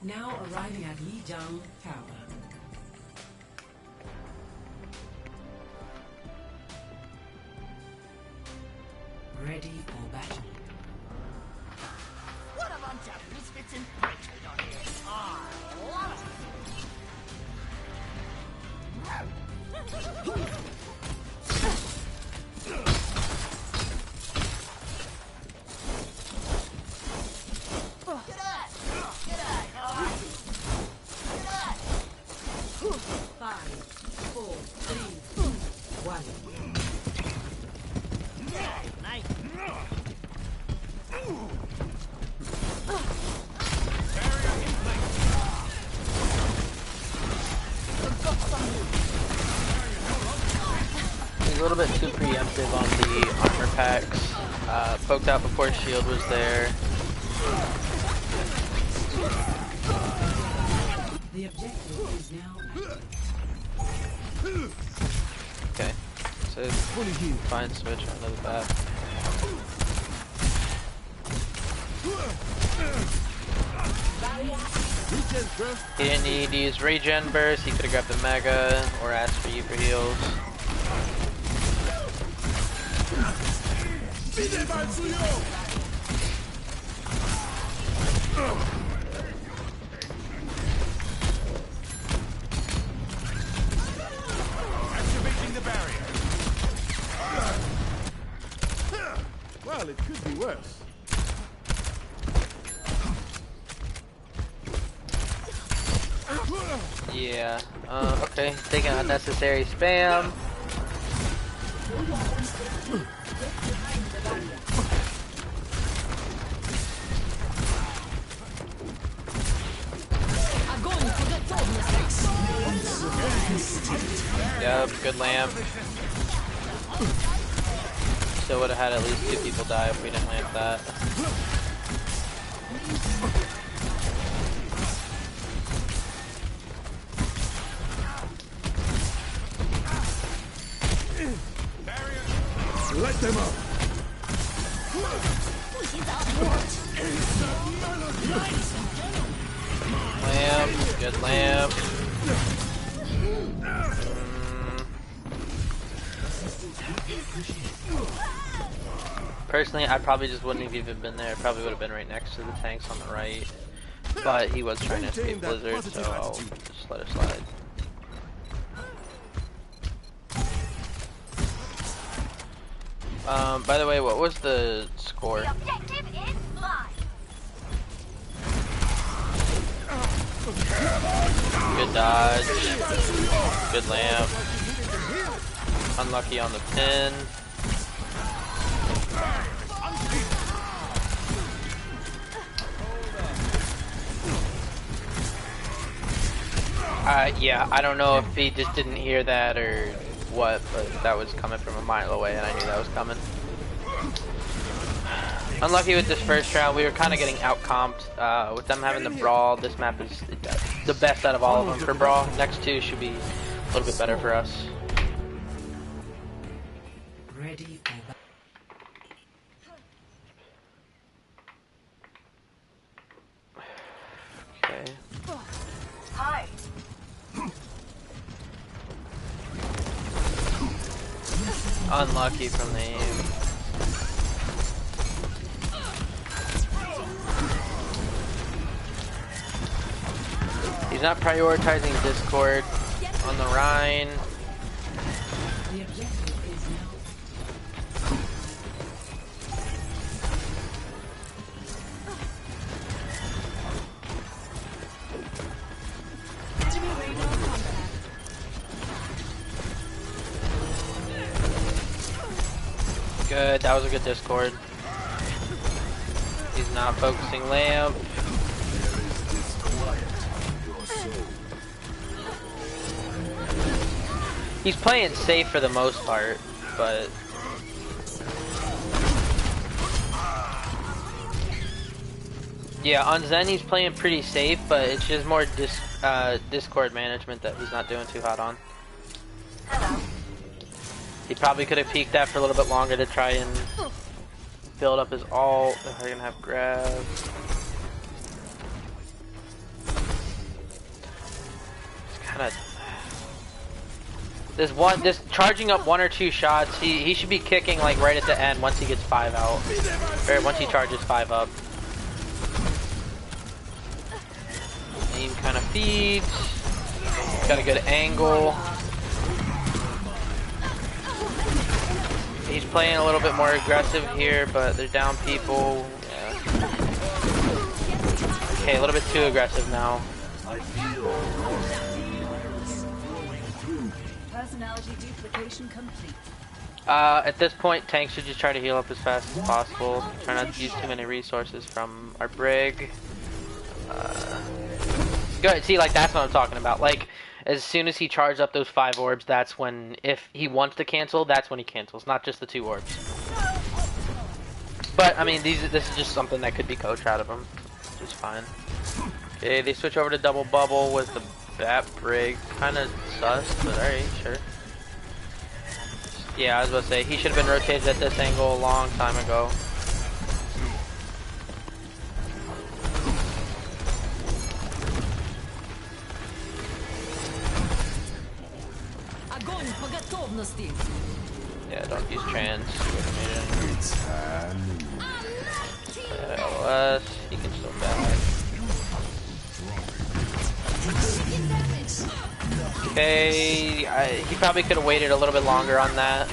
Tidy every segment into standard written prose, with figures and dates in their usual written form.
Now arriving at Lijiang Tower. Ready for battle. What a bunch of misfits and pricks we got here. Ah, love G'day! G'day! How are you? G'day! 5, 4, 3, 2, 1. G'day, mate. He's a little bit too preemptive on the armor packs. Poked out before shield was there. The objective is now Okay, so fine switch onto the bat. He didn't need to use regen burst. He could have grabbed the mega or asked for you for heals. Activating the barrier. Well, it could be worse. Yeah, okay, taking unnecessary spam. Yep, good lamp. Still would have had at least 2 people die if we didn't lamp that. Let them up. Lamp, good lamp. Personally, I probably just wouldn't have even been there. I probably would have been right next to the tanks on the right. But he was trying to escape Blizzard, so I'll just let it slide. By the way, what was the score? The objective is live. Good dodge. Good lamp. Unlucky on the pin. Yeah, I don't know if he just didn't hear that or what, but that was coming from a mile away and I knew that was coming. Unlucky with this first round, we were kind of getting out-comped. With them having the Brawl, this map is the best out of all of them for Brawl. Next two should be a little bit better for us. ready for battle. Okay. Hi. Unlucky from the aim. He's not prioritizing Discord on the Rhine. The objective is now Good, that was a good Discord. He's not focusing lamp. He's playing safe for the most part, but yeah, on Zen he's playing pretty safe, but it's just more Discord management that he's not doing too hot on. He probably could have peeked that for a little bit longer to try and build up his ult. They're gonna have grab. kind of this charging up 1 or 2 shots. He should be kicking like right at the end once he gets 5 out, or once he charges 5 up. Aim kind of feeds. Got a good angle. He's playing a little bit more aggressive here, but they're down people. Yeah. Okay, a little bit too aggressive now. Personality duplication complete. At this point, Tank should just try to heal up as fast as possible. Try not to use too many resources from our Brig. Good. See, like that's what I'm talking about. Like, as soon as he charges up those 5 orbs, that's when, if he wants to cancel, that's when he cancels, not just the 2 orbs. But I mean, this is just something that could be coached out of him, which is fine. Okay, they switch over to double bubble with the Bat Brig. Kind of sus, but alright, sure. Yeah, I was about to say, he should have been rotated at this angle a long time ago. Yeah, don't use trans. LS, he can still back. Okay, he probably could have waited a little bit longer on that.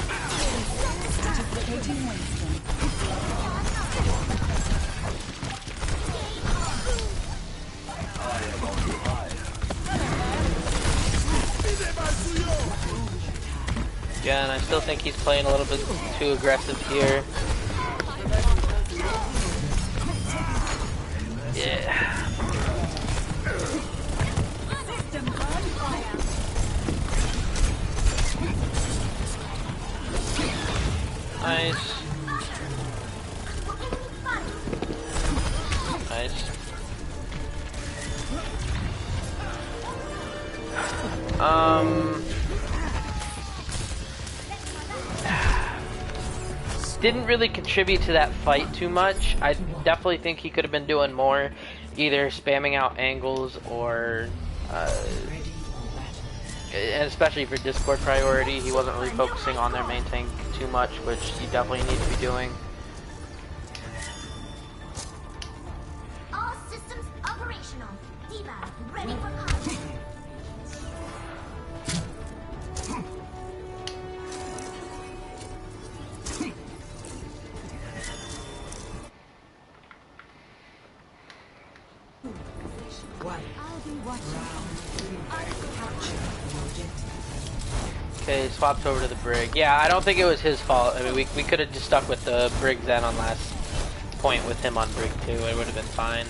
Again, I still think he's playing a little bit too aggressive here. Yeah. Nice. Nice. Didn't really contribute to that fight too much. I definitely think he could have been doing more, either spamming out angles or and especially for Discord priority, he wasn't really focusing on their main tank too much, which he definitely needs to be doing. All systems operational. D.Va, ready for combat. Okay, swapped over to the Brig. Yeah, I don't think it was his fault. I mean, we could have just stuck with the Brig then on last point with him on Brig too. It would have been fine.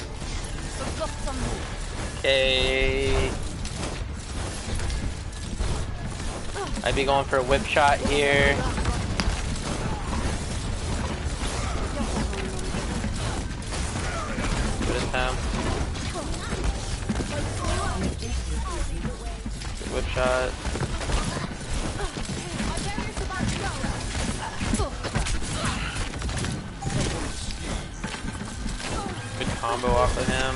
Okay. I'd be going for a whip shot here. Good attempt. Good whip shot. Good combo off of him.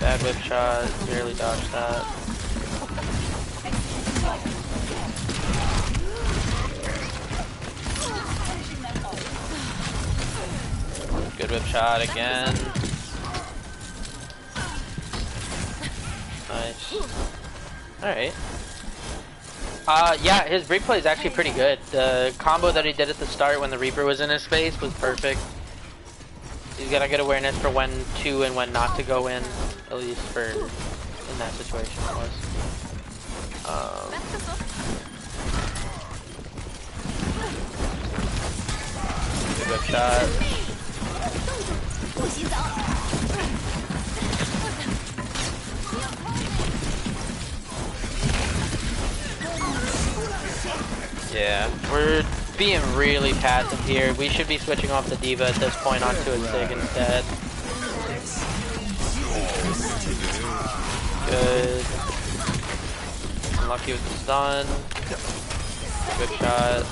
Bad whip shot. Barely dodged that. Good whip shot again. Nice. Alright. Yeah, his Brig play is actually pretty good. The combo that he did at the start when the Reaper was in his face was perfect. He's got a good awareness for when to and when not to go in, at least for in that situation it was. Good whip shot. Yeah, we're being really passive here. We should be switching off the D.Va at this point onto a Sig instead. Good. Unlucky with the stun. Good shot.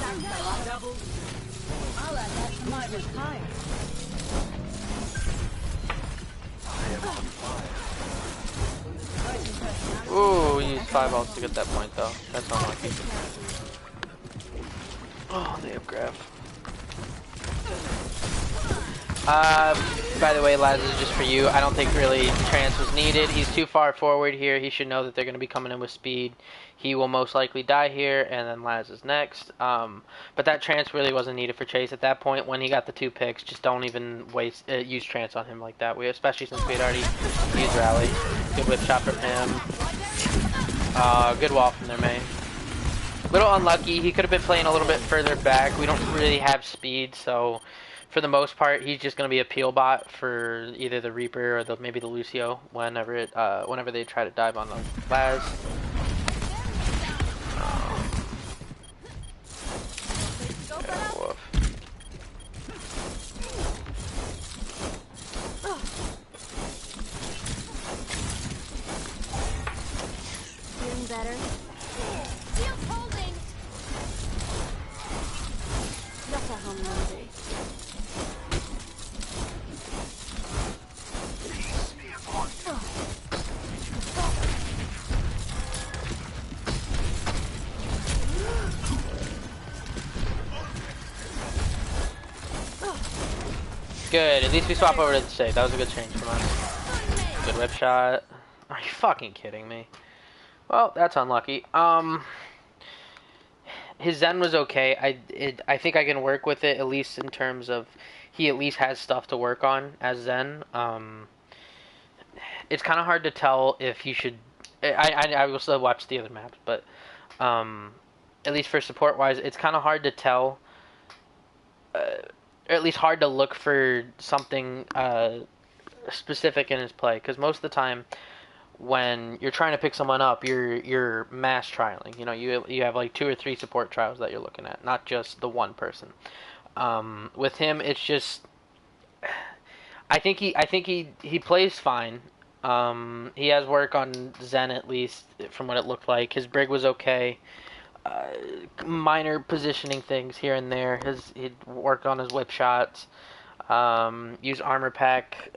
Ooh, we used 5 ults to get that point though. That's unlucky. Oh, they have grab. By the way, Laz, this is just for you. I don't think really trance was needed. He's too far forward here. He should know that they're going to be coming in with speed. He will most likely die here, and then Laz is next. But that trance really wasn't needed for Chase at that point. When he got the 2 picks, just don't even waste use trance on him like that. Especially since we had already used rally. Good whip shot from him. Good wall from their main. Little unlucky. He could have been playing a little bit further back. We don't really have speed, so for the most part, he's just going to be a peel bot for either the Reaper or maybe the Lucio whenever they try to dive on the Laz. Feeling better? Shield's holding! You'll go home one day. Good, at least we swap over to the save. That was a good change from us. Good whip shot. Are you fucking kidding me? Well, that's unlucky. His Zen was okay. I think I can work with it, at least in terms of he at least has stuff to work on as Zen. It's kind of hard to tell if you should. I will still watch the other maps, but at least for support wise, it's kind of hard to tell. Or at least hard to look for something specific in his play, because most of the time when you're trying to pick someone up, you're mass trialing. You know, you have like 2 or 3 support trials that you're looking at, not just the one person. With him, it's just I think he plays fine. He has work on Zen, at least from what it looked like. His Brig was okay. Minor positioning things here and there. He'd work on his whip shots. Use armor pack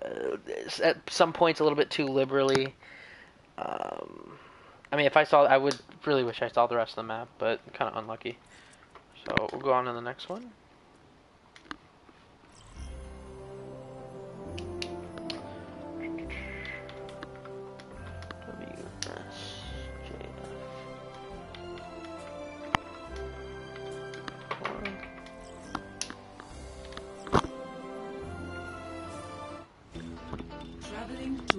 at some points a little bit too liberally. I mean, I would really wish I saw the rest of the map, but kind of unlucky. So we'll go on to the next one. Traveling to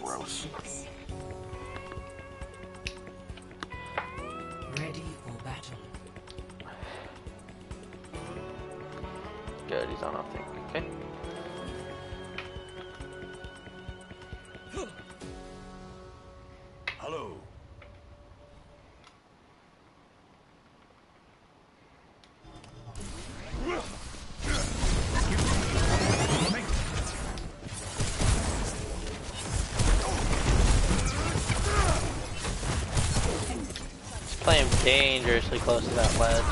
Route 66. Ready for battle. Good, he's on nothing. Okay. Hello. Playing dangerously close to that ledge.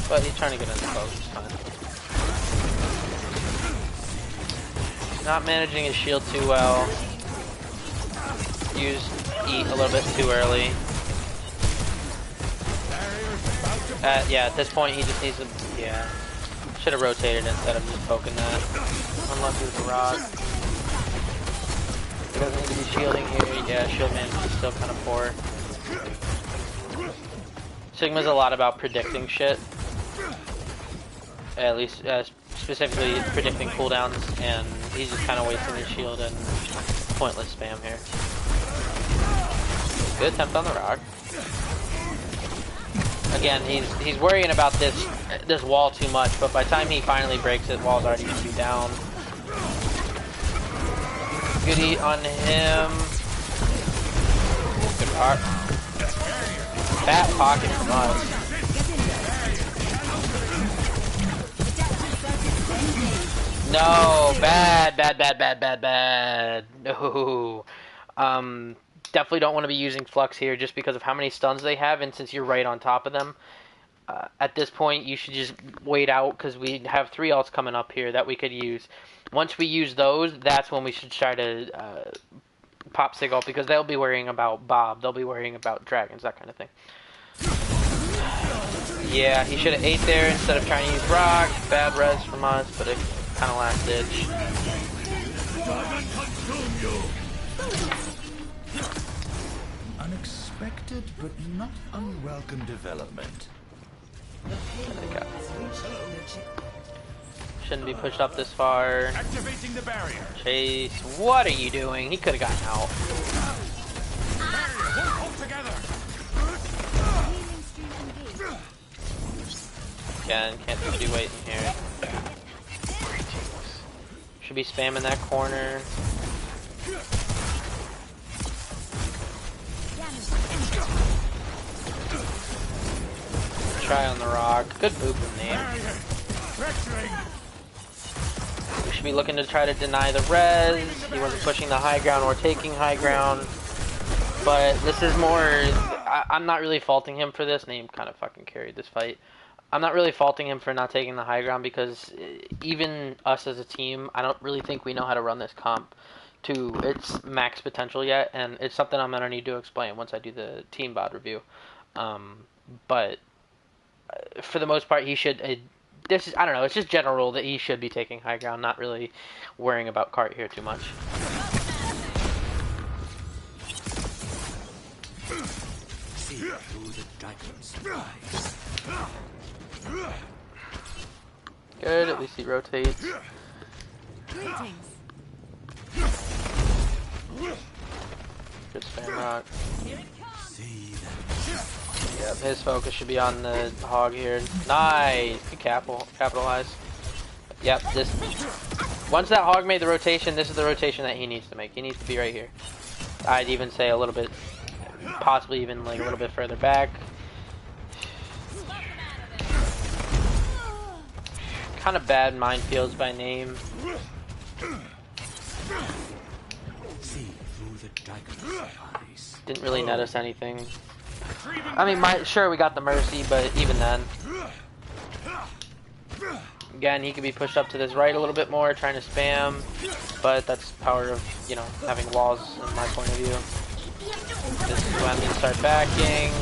But he's trying to get in the boat, it's fine. Not managing his shield too well. Eat a little bit too early. Yeah, at this point he just needs to, yeah. Should have rotated instead of just poking that. Unlucky with the rod. He doesn't need to be shielding here. Yeah, shield management is still kind of poor. Sigma's a lot about predicting shit. At least, specifically predicting cooldowns, and he's just kind of wasting his shield and pointless spam here. Good attempt on the rock. Again, he's worrying about this wall too much, but by the time he finally breaks it, wall's already gonna be down. Good eat on him. Good rock. Fat pocket from us. No, bad. No. Definitely don't want to be using Flux here just because of how many stuns they have, and since you're right on top of them, at this point, you should just wait out because we have 3 ults coming up here that we could use. Once we use those, that's when we should try to pop Sig ult because they'll be worrying about Bob. They'll be worrying about dragons, that kind of thing. Yeah, he should have ate there instead of trying to use rock. Bad res from us, but it kind of last ditch. Unexpected but not unwelcome development. Shouldn't be pushed up this far. Activating the barrier. Chase, what are you doing? He could have gotten out. Barrier, hold together. Healing stream engaged. Again, can't just be waiting here. Should be spamming that corner. Try on the rock. Good boop in there. Barrier. Fracturing. We should be looking to try to deny the res. He wasn't pushing the high ground or taking high ground. But this is more... I'm not really faulting him for this. Name kind of fucking carried this fight. I'm not really faulting him for not taking the high ground because even us as a team, I don't really think we know how to run this comp to its max potential yet. And it's something I'm going to need to explain once I do the team bod review. But for the most part, he should... this is, I don't know, it's just general rule that he should be taking high ground, not really worrying about cart here too much. See through the dragon's eyes. Good, at least he rotates. Greetings. Good spam rock. See them. Yep, his focus should be on the hog here. Nice! Good capitalize. Yep, this... Once that hog made the rotation, this is the rotation that he needs to make. He needs to be right here. I'd even say a little bit... Possibly even like a little bit further back. Kind of bad minefields by name. See through the dragon's eyes. Didn't really net us anything. I mean, sure, we got the mercy, but even then. Again, he could be pushed up to this right a little bit more, trying to spam. But that's power of, you know, having walls in my point of view. This is when I'm going to start backing.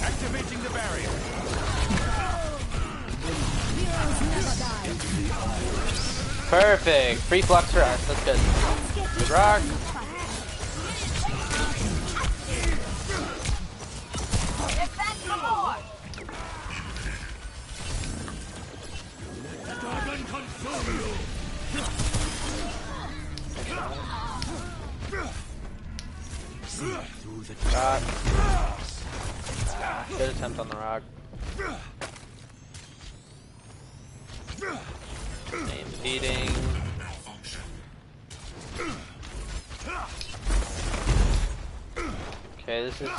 Activating the barrier. Perfect. Free flux for us. That's good. Good rock. Rock. Good attempt on the rock. Name feeding. Okay, this is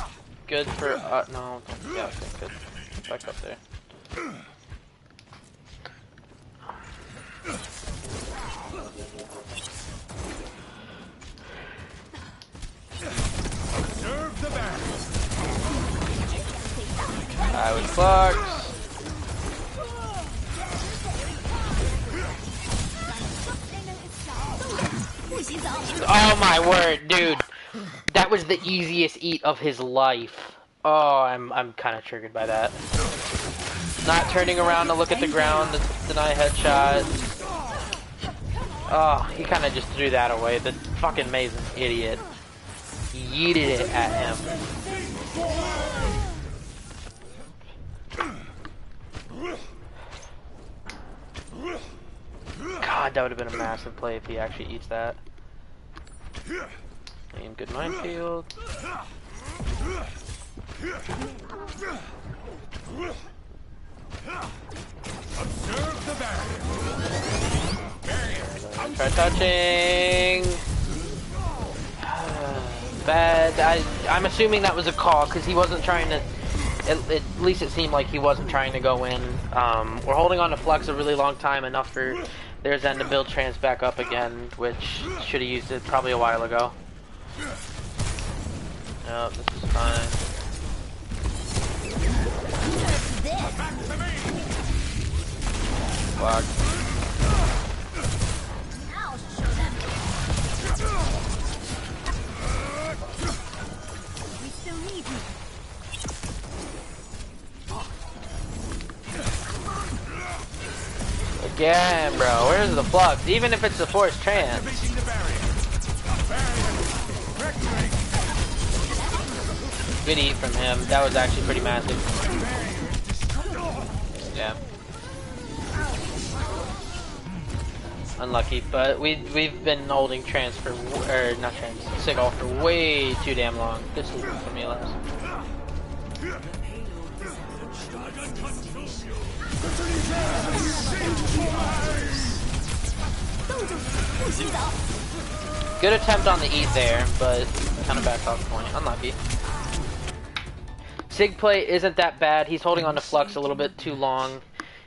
good for no, yeah, okay, good. Back up there. Serve the barrier. I would flux. Oh my word, dude. That was the easiest eat of his life. Oh, I'm kind of triggered by that. Not turning around to look at the ground to deny headshot. Oh, he kind of just threw that away. The fucking Maze an idiot. He yeeted it at him. God, that would have been a massive play if he actually eats that. Aim good minefield. Observe the barrier. Try touching. Bad. I'm assuming that was a call because he wasn't trying to. At least it seemed like he wasn't trying to go in. We're holding on to Flux a really long time, enough for There's Zen to build trans back up again, which should have used it probably a while ago. No, this is fine. Block. I'll show them. We still need you. Again, bro. Where's the flux? Even if it's the force trans. Activating the barrier. Barrier. Fracturing. Good eat from him. That was actually pretty massive. Yeah. Unlucky, but we've been holding trans for or not trans Sigil for way too damn long. Good sleep from me last. Good attempt on the eat there, but kind of backed off point. Unlucky. Sig play isn't that bad. He's holding on to flux a little bit too long.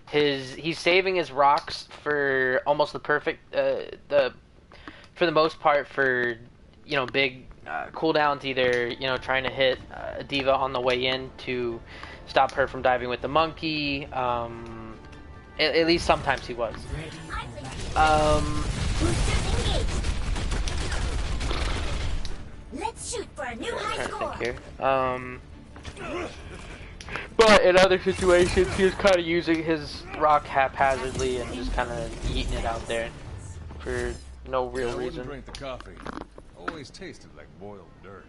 He's saving his rocks for almost the perfect for the most part for big cooldowns, either trying to hit a diva on the way in to stop her from diving with the monkey. At least sometimes he was. Let's shoot for a new high score. But in other situations, he was kind of using his rock haphazardly and just kind of eating it out there for no real I wouldn't reason. drink the coffee. Always tasted like boiled dirt.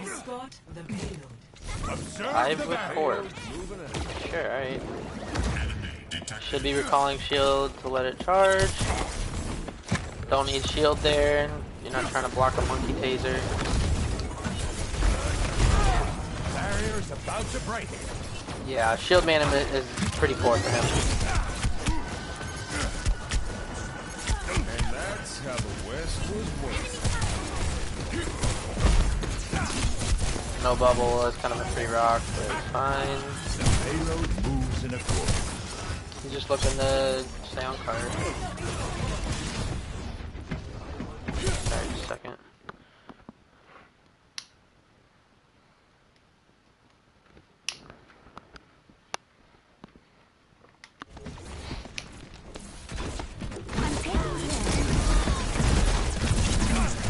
Escort the payload. Observe 5 the with barrier. 4. Moving ahead. Sure, alright. Should be recalling shield to let it charge. Don't need shield there. You're not trying to block a monkey taser. Barrier's about to break. Yeah, shield management is pretty poor for him. And that's how the West was won. No bubble is kind of a free rock, but it's fine. The payload moves in a core. He's just looking to stay on card. Sorry, just a second.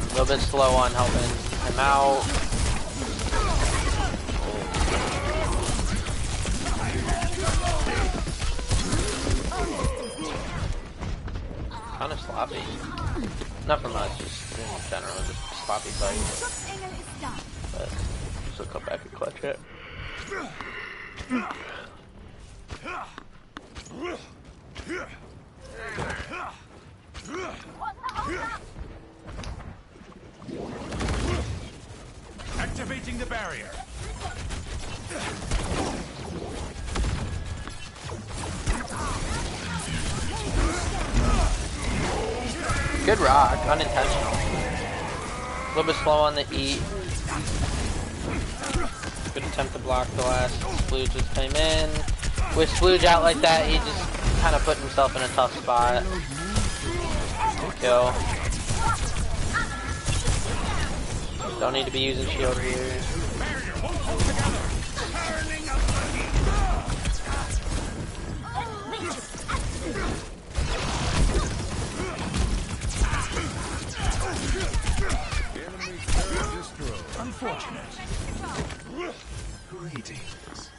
A little bit slow on helping him out. Kind of sloppy. Not from us, just in general, just sloppy fight. Engel is done. But still come back and clutch it. Activating the barrier. Good rock, unintentional. A little bit slow on the eat. Good attempt to block the last. Splooge just came in. With Splooge out like that, he just kind of put himself in a tough spot. Good kill. Don't need to be using shield here. Enemy turret destroyed. Unfortunate. Greetings.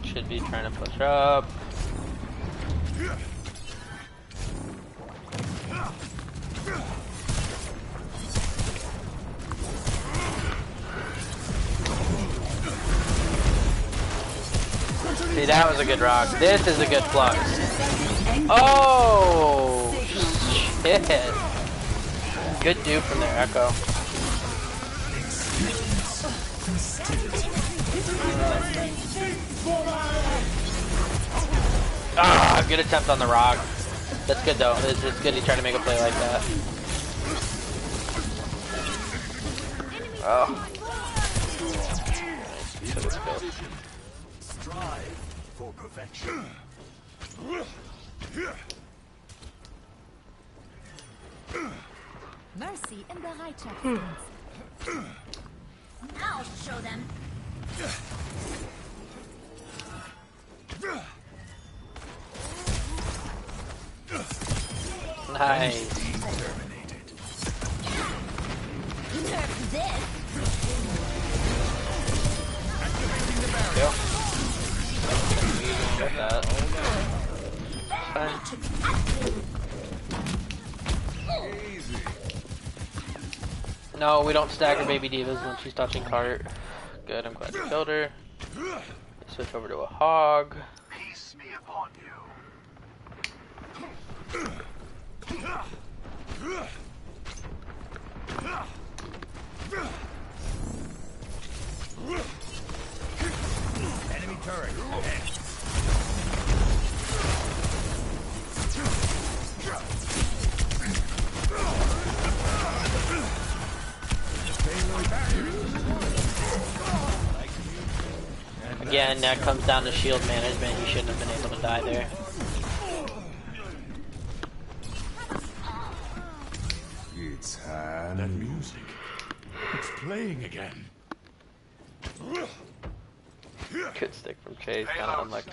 Should be trying to push up. See, that was a good rock. This is a good flux. Oh, shit. Good dupe from there, Echo. Ah, good attempt on the rock. That's good though. It's good he tried to make a play like that. Oh. Strive for perfection. Mercy in Bereitschaftsdienst. I'll show them. Nice. Nerf this. Yep. Got that. Fine. No, we don't stagger baby divas when she's touching cart. Good, I'm glad you killed her. Switch over to a hog. Peace be upon you. Enemy turret. Ahead. Again, that comes down to shield management. He shouldn't have been able to die there. It's hand. That music. It's playing again. Good stick from Chase, kind of unlucky.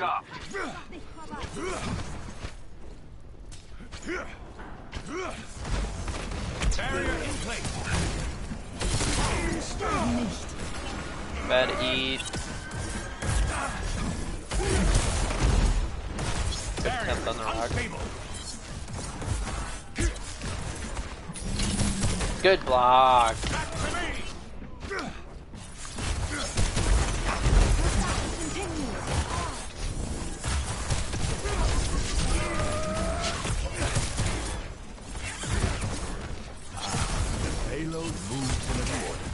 Barrier in place. Bad eat. Good attempt on the rock. Good block. Payload moves in an order.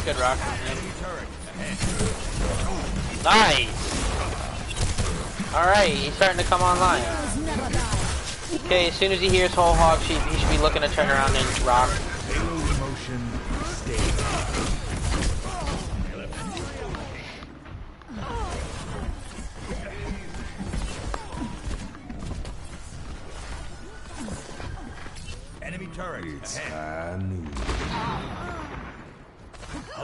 Good rock from him. Nice! Alright, he's starting to come online. Okay, as soon as he hears whole hog, he should be looking to turn around and rock. Payload motion stable. Enemy turret. It's Ahead.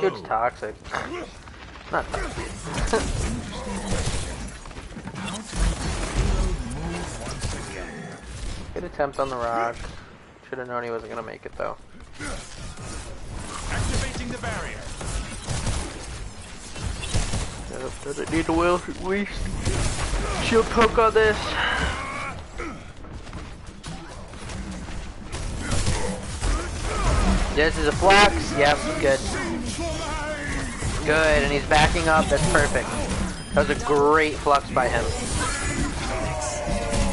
Dude's toxic. Not toxic. Good attempt on the rock. Should have known he wasn't gonna make it though. Activating the barrier. Doesn't need to waste shield poke on this. This is a flux. Yep, good. Good, and he's backing up. That's perfect. That was a great flux by him.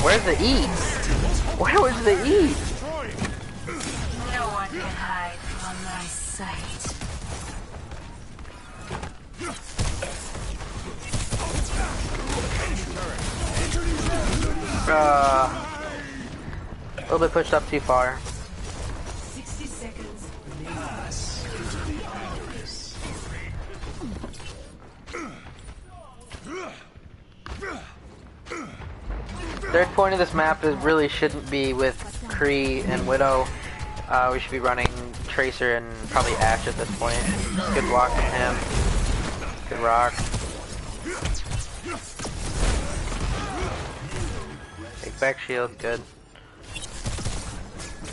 Where's the E? Where was the E? No one can hide from my sight. A little bit pushed up too far. 60 seconds remaining. Third point of this map is really shouldn't be with Kree and Widow. We should be running Tracer and probably Ashe at this point. Good block from him. Good rock. Take back shield, good.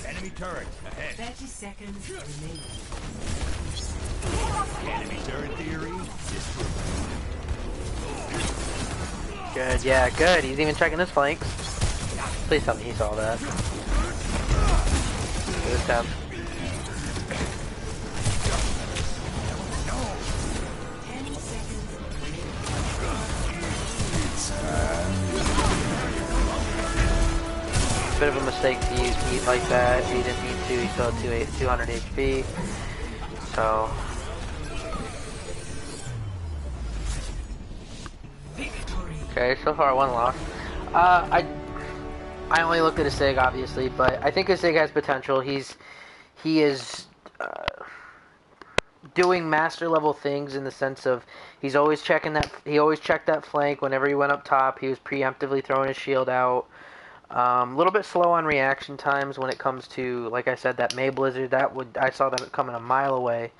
Enemy turret. Ahead. 30 seconds remaining. Enemy turret theory. Good, yeah, good. He's even checking his flanks. Please tell me he saw that. Good attempt. Bit of a mistake to use heat like that. He didn't need to. He still had 200 HP. So. Okay, so far one loss. I only looked at his sig, obviously, but I think his sig has potential. He is doing master level things in the sense of he always checked that flank whenever he went up top. He was preemptively throwing his shield out. A little bit slow on reaction times when it comes to, like I said, that May Blizzard. I saw that coming a mile away.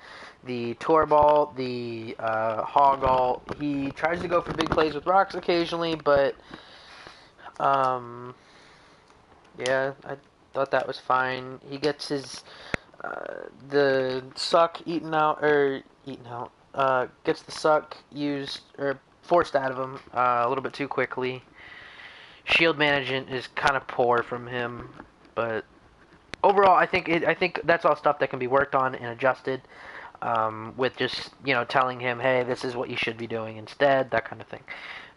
The Torball, the Hog Ult. He tries to go for big plays with rocks occasionally, but yeah, I thought that was fine. He gets his the suck gets the suck used or forced out of him a little bit too quickly. Shield management is kind of poor from him, but overall, I think that's all stuff that can be worked on and adjusted with just telling him, hey, this is what you should be doing instead, that kind of thing.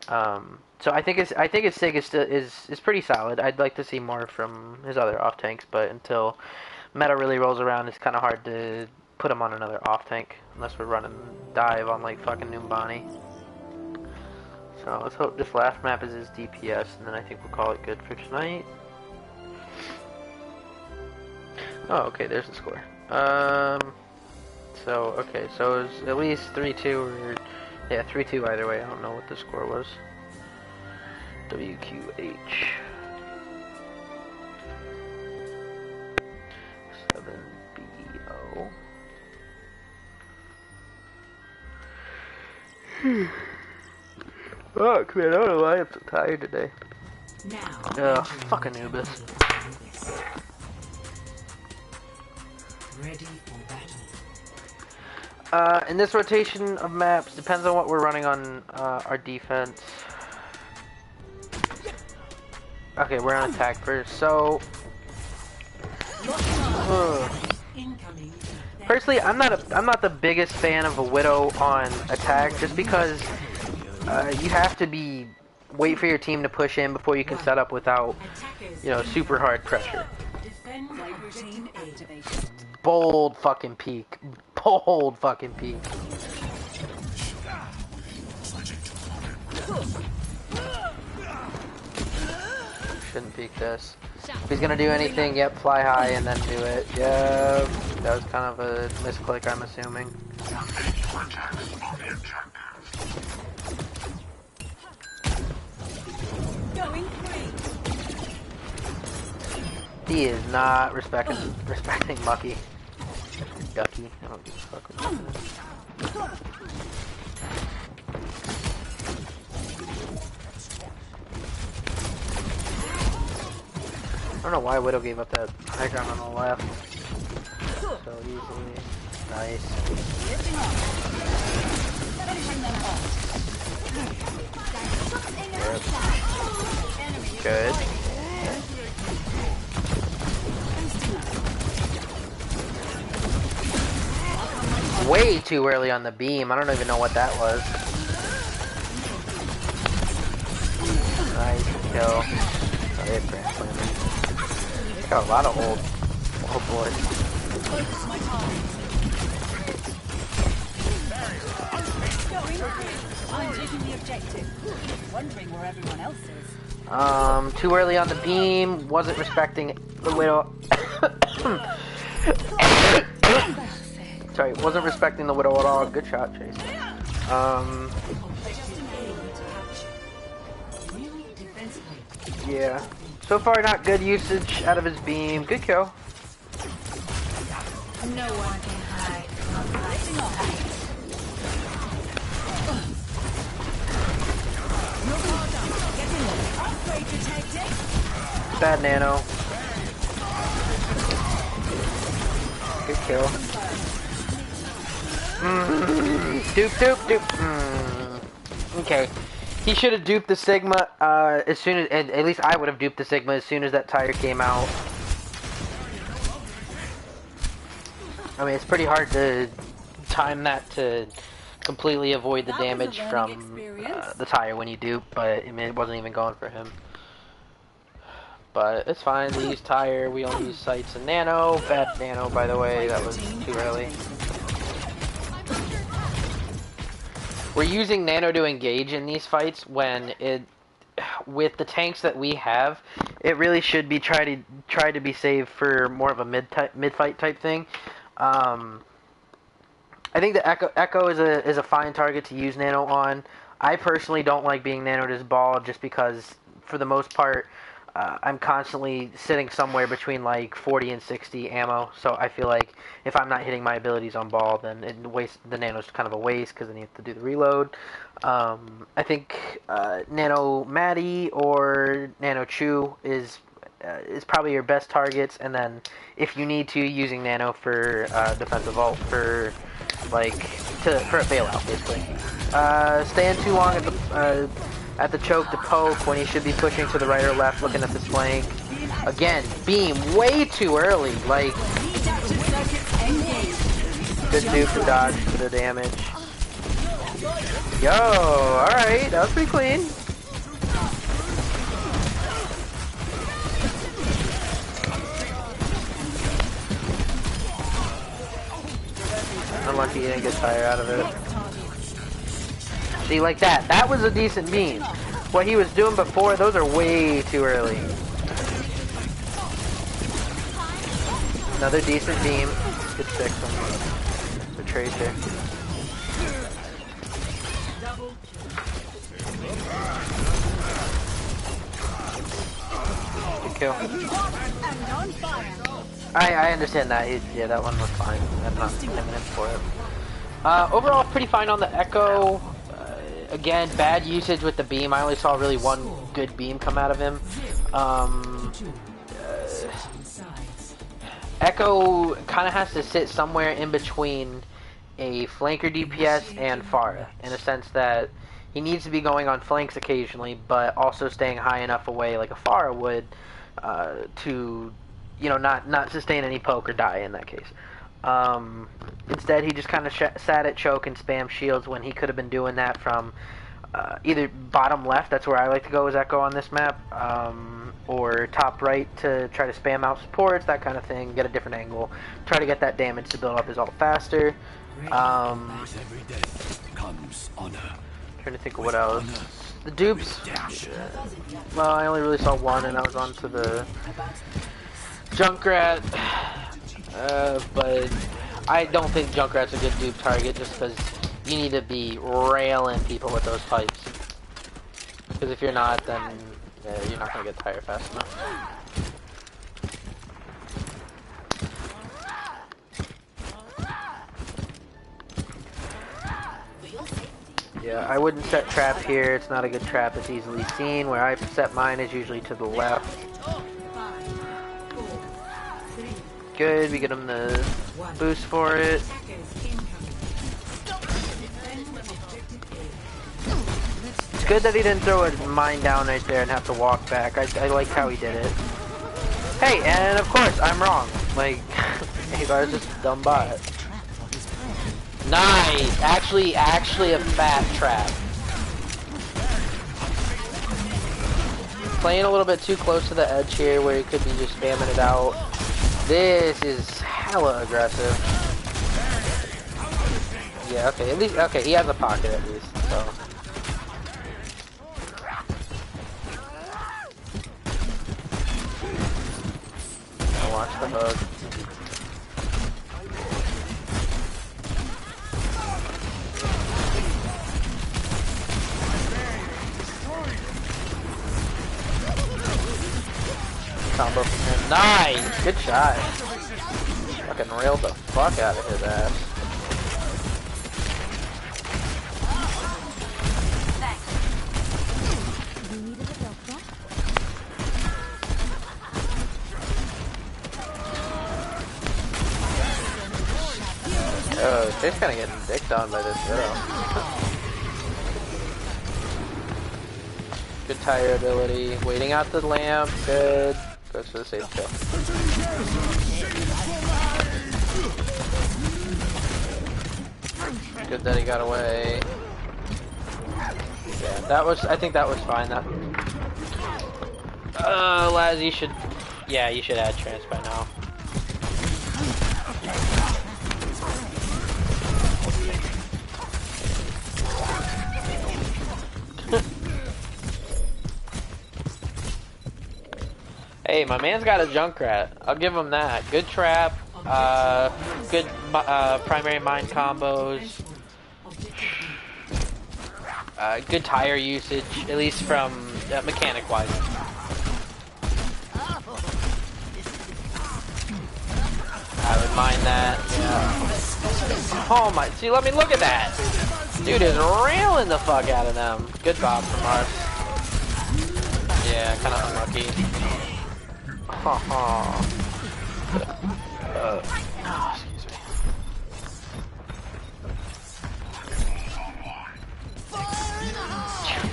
So I think his sig is pretty solid. I'd like to see more from his other off tanks, but until meta really rolls around, it's kind of hard to put him on another off tank unless we're running dive on like fucking Numbani. So let's hope this last map is his DPS, and then I think we'll call it good for tonight. Oh, okay, there's the score. So it was at least 3-2 or yeah, 3-2 either way. I don't know what the score was. WQH 7BO. Fuck, man, I don't know why I'm so tired today. Now, fucking Anubis. ready for battle. In this rotation of maps, depends on what we're running on our defense. Okay, we're on attack first, so... Incoming. Personally, I'm not the biggest fan of a Widow on attack, just because you have to wait for your team to push in before you can set up without, super hard pressure. Defend routine activation. Bold fucking peek. Bold fucking peek. Shouldn't peek this. If he's gonna do anything, yep, fly high and then do it. Yep. That was kind of a misclick, I'm assuming. He is not respecting Mucky. Ducky. I don't give a fuck what that is. I don't know why Widow gave up that high ground on the left so easily. Nice. Good. Way too early on the beam. I don't even know what that was. Nice kill. Oh, they had Grand Slammer. Got a lot of old boys. I'm taking the objective. Wondering where everyone else is. Too early on the beam. Wasn't respecting the Widow. Sorry, wasn't respecting the Widow at all. Good shot, Chase. Yeah. So far, not good usage out of his beam. Good kill. No one can hide from my sight. Bad nano. Good kill. Dupe. Okay. He should have duped the Sigma as soon as, at least I would have duped the Sigma as soon as that tire came out. I mean, it's pretty hard to time that to completely avoid the damage from the tire when you dupe, but I mean, it wasn't even going for him. But it's fine, we use tire, we only use sights and nano. Bad nano, by the way, that was too early. We're using nano to engage in these fights when with the tanks that we have, it really should be try to be saved for more of a mid fight type thing. I think the Echo is a fine target to use Nano on. I personally don't like being nanoed as Ball just because, for the most part, I'm constantly sitting somewhere between like 40 and 60 ammo. So I feel like if I'm not hitting my abilities on Ball, then the Nano's kind of a waste because then you have to do the reload. I think Nano Maddie or Nano Chew is probably your best targets, and then if you need to, using Nano for defensive ult for a bailout basically. Staying too long at the choke to poke when he should be pushing to the right or left, looking at this flank. Again, beam way too early. Like, good dupe to dodge for the damage. Yo, alright, that was pretty clean. Unlucky he didn't get fire out of it. See, like that. That was a decent beam. What he was doing before, those are way too early. Another decent beam. Good stick from the Tracer. Good kill. I understand that. Yeah, that one was fine. I'm not coming in for it. Overall, pretty fine on the Echo. Again, bad usage with the beam. I only saw really one good beam come out of him. Echo kind of has to sit somewhere in between a flanker DPS and Pharah, in a sense that he needs to be going on flanks occasionally, but also staying high enough away like a Pharah would to, you know, not sustain any poke or die in that case. Instead, he just kind of sat at choke and spam shields when he could have been doing that from either bottom left, that's where I like to go as Echo on this map, or top right to try to spam out supports, that kind of thing, get a different angle, try to get that damage to build up his ult faster. Trying to think of what else. The dupes, well, I only really saw one, and I was on to the Junkrat, but I don't think Junkrat's a good dupe target just because you need to be railing people with those pipes. Because if you're not, then you're not going to get tired fast enough. Yeah, I wouldn't set trap here. It's not a good trap. It's easily seen. Where I set mine is usually to the left. Good, we get him the boost for it. It's good that he didn't throw a mine down right there and have to walk back. I like how he did it. Hey, and of course, I'm wrong. Like, hey, I was just a dumb bot. Nice! Actually a fat trap. Playing a little bit too close to the edge here where he could be just spamming it out. This is hella aggressive. Yeah, okay, at least, okay, he has a pocket at least, so. I'll watch the hook. Combo from him. Nice! Good shot. Fucking railed the fuck out of his ass. Oh, Jay's kinda getting dicked on by this Widow. Good tire ability. Waiting out the lamp. Good. Goes for the safe kill. Good that he got away. Yeah, that was, I think that was fine. That. Laz, you should, yeah, you should add trance by now. Hey, my man's got a Junkrat. I'll give him that. Good trap. Good primary mine combos. Good tire usage, at least from mechanic-wise. I would mind that. Yeah. Oh my! See, let me look at that. Dude is railing the fuck out of them. Good bob from us. Yeah, kind of unlucky. Excuse me.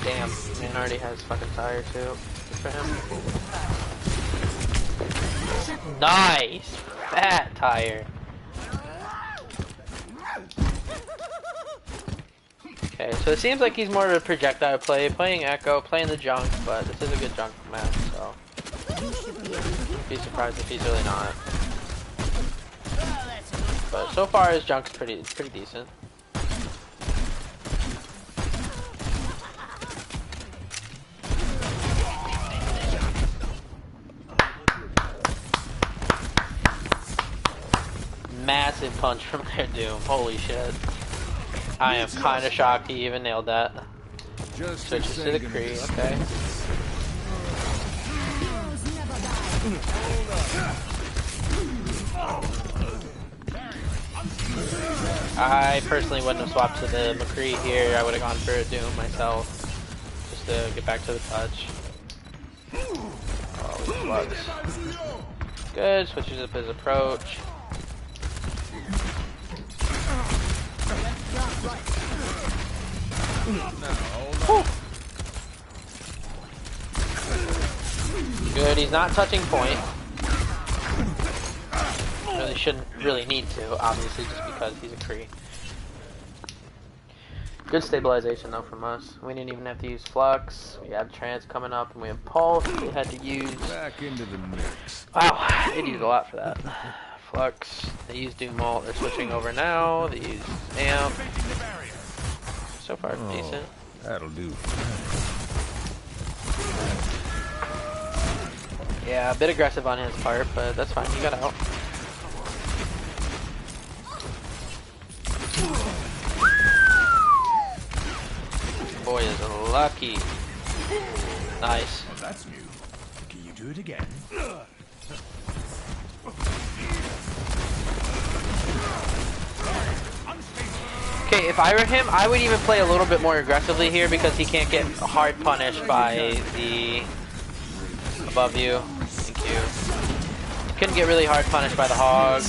Damn, man already has fucking tire too. Good for him. Nice! Fat tire. Okay, so it seems like he's more of a projectile play, playing Echo, playing the junk, but this is a good junk map, so be surprised if he's really not. But so far his junk's pretty decent. Massive punch from their Doom. Holy shit. I am kind of shocked he even nailed that. Switches to the Kree, okay. I personally wouldn't have swapped to the McCree here. I would have gone for a Doom myself. Just to get back to the touch. Oh, slugs. Good, switches up his approach. Good, he's not touching point. Really shouldn't really need to, obviously, just because he's a Kree. Good stabilization though from us. We didn't even have to use Flux. We have Trance coming up, and we have Pulse. We had to use. Back into the mix. Wow, they'd use a lot for that. Flux. They use Doom Ult. They're switching over now. They use Amp. So far, decent. That'll do. Yeah, a bit aggressive on his part, but that's fine. He got out. Boy is lucky. Nice. Well, that's new. Can you do it again? Okay, if I were him, I would even play a little bit more aggressively here because he can't get hard punished by the above you. Thank you. Couldn't get really hard punished by the hog.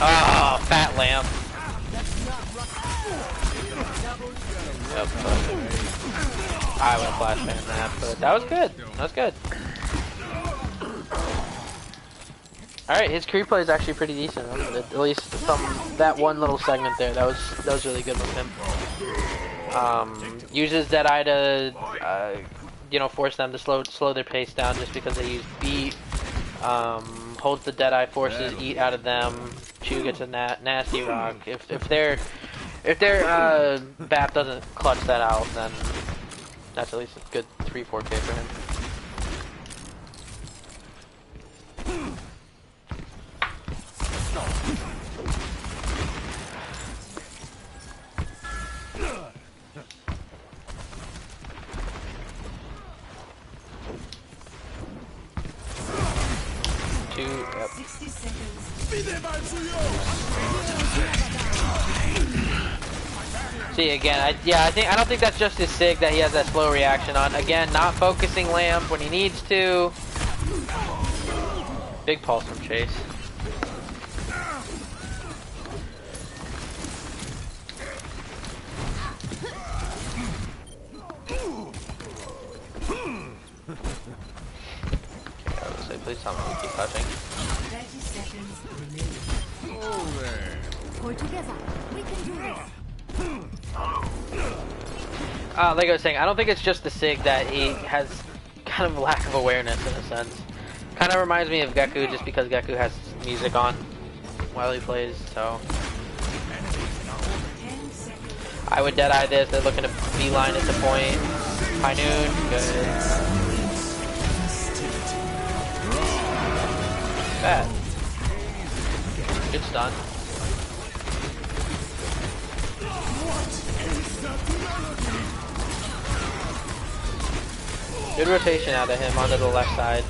Oh, fat lamp. Yep, I would have flashbanged that, but that was good. That was good. Alright, his creep play is actually pretty decent. At least from that one little segment there, that was really good with him. Uses Deadeye to you know, force them to slow their pace down just because they use beat. Holds the Deadeye, forces eat out of them. Chew gets a nasty rock. If their BAP doesn't clutch that out, then that's at least a good 3-4K for him. Yep. 60 seconds. See again, I don't think that's just his SIG that he has that slow reaction on. Again, not focusing lamp when he needs to. Big pulse from Chase. Please tell me we keep touching. 30 seconds remaining. Oh, there. Pull together. We can do this. Like I was saying, I don't think it's just the SIG that he has kind of lack of awareness in a sense. Kind of reminds me of Geku just because Geku has music on while he plays, so. I would Deadeye this, they're looking to beeline at the point. High noon, good. Bad. Good stun. Good rotation out of him onto the left side.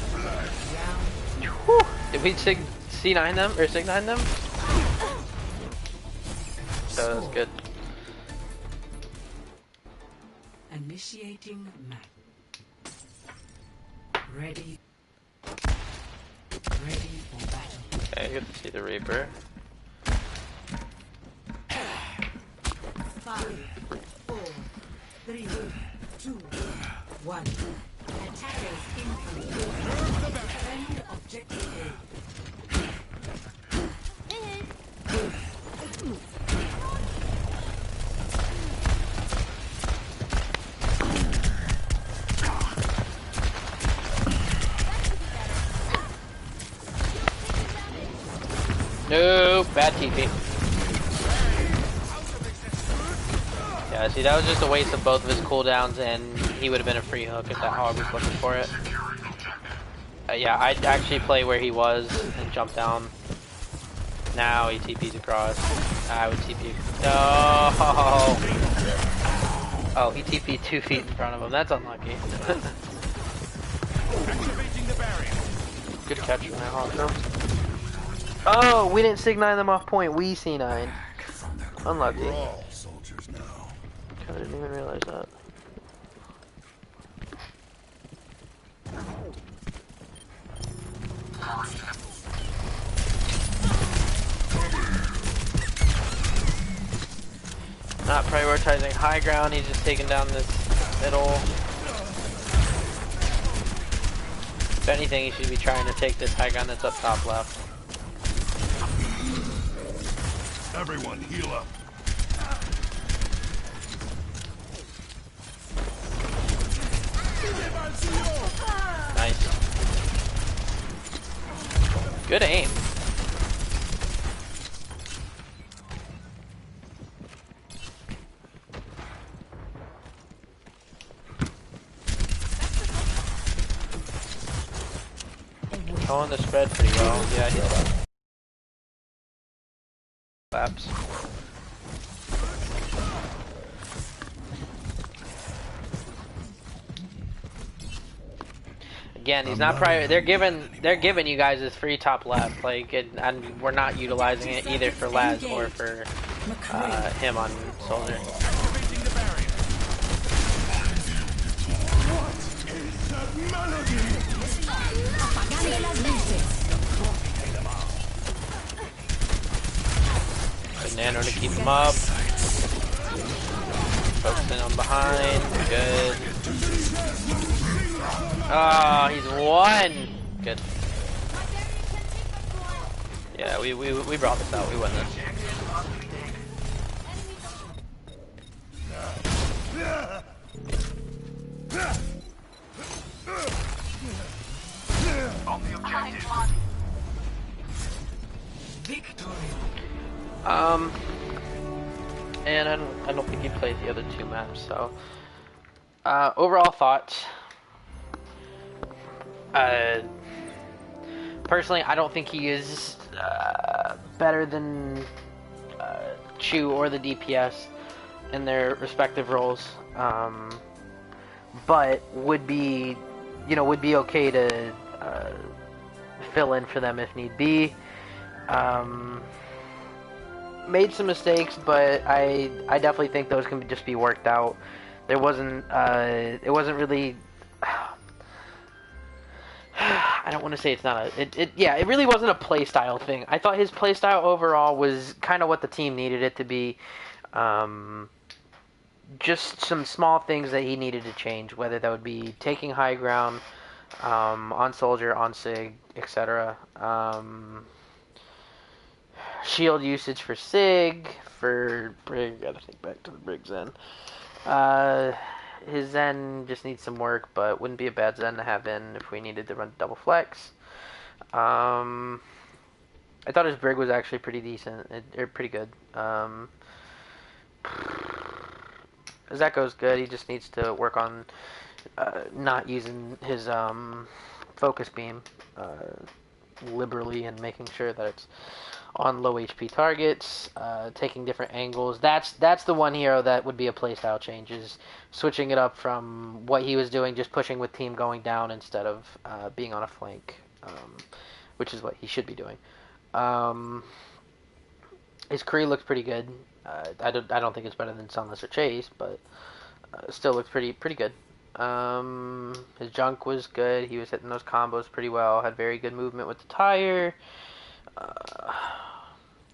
Whew. Did we C9 them or Sig9 them? So that's good. Initiating map. Ready. Ready for battle. Okay, good to see the Reaper. 5, 4, 3, 2, 1. Attackers incoming. Defend objective A. No, bad TP. Yeah, see, that was just a waste of both of his cooldowns, and he would have been a free hook if that hog was looking for it. Yeah, I'd actually play where he was and jump down. Now he TP's across. I would TP. No! Oh, he TP'd 2 feet in front of him. That's unlucky. Activating the barrier. Good catch from that hog, though. Oh, we didn't Sig9 them off point. We C9. Unlucky. We're all soldiers now. I didn't even realize that. Not prioritizing high ground, he's just taking down this middle. If anything, he should be trying to take this high ground that's up top left. Everyone, heal up. Nice. Good aim. Controlling the spread pretty well. Yeah, heal up. Laps. Again, he's not prior. They're giving you guys this free top left, like, and we're not utilizing it either for Laz or for him on Soldier. Activating the barrier. What is that melody? Good nano to keep him up. Focusing on behind. Good. Oh, he's won. Good. Yeah, we brought this out. We won this. On the objective. Victory. And I don't think he played the other 2 maps. So, overall thoughts. Personally, I don't think he is better than Chu or the DPS in their respective roles, but would be okay to fill in for them if need be. Made some mistakes, but I definitely think those can just be worked out. There wasn't it wasn't really. I don't want to say it's not a... it really wasn't a playstyle thing. I thought his playstyle overall was kind of what the team needed it to be. Just some small things that he needed to change, whether that would be taking high ground on Soldier, on Sig, etc. Shield usage for Sig, for Brig. Gotta think back to the Brig Zen. His Zen just needs some work, but wouldn't be a bad Zen to have in if we needed to run double flex. I thought his Brig was actually pretty decent, or pretty good. Zeko's good. He just needs to work on not using his focus beam liberally and making sure that it's on low HP targets, taking different angles. That's the one hero that would be a playstyle change, is switching it up from what he was doing, just pushing with team going down instead of being on a flank, which is what he should be doing. His Kree looks pretty good. I don't think it's better than Sunless or Chase, but still looks pretty good. His junk was good. He was hitting those combos pretty well. Had very good movement with the tire.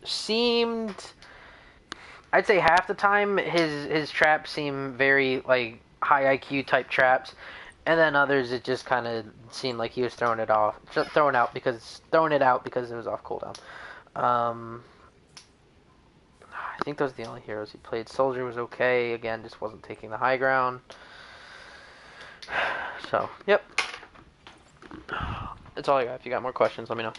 Seemed, I'd say half the time his traps seem very like high IQ type traps, and then others it just kind of seemed like he was throwing it out because it was off cooldown. I think those are the only heroes he played. Soldier was okay. Again, just wasn't taking the high ground. So, yep. That's all I got. If you got more questions, let me know.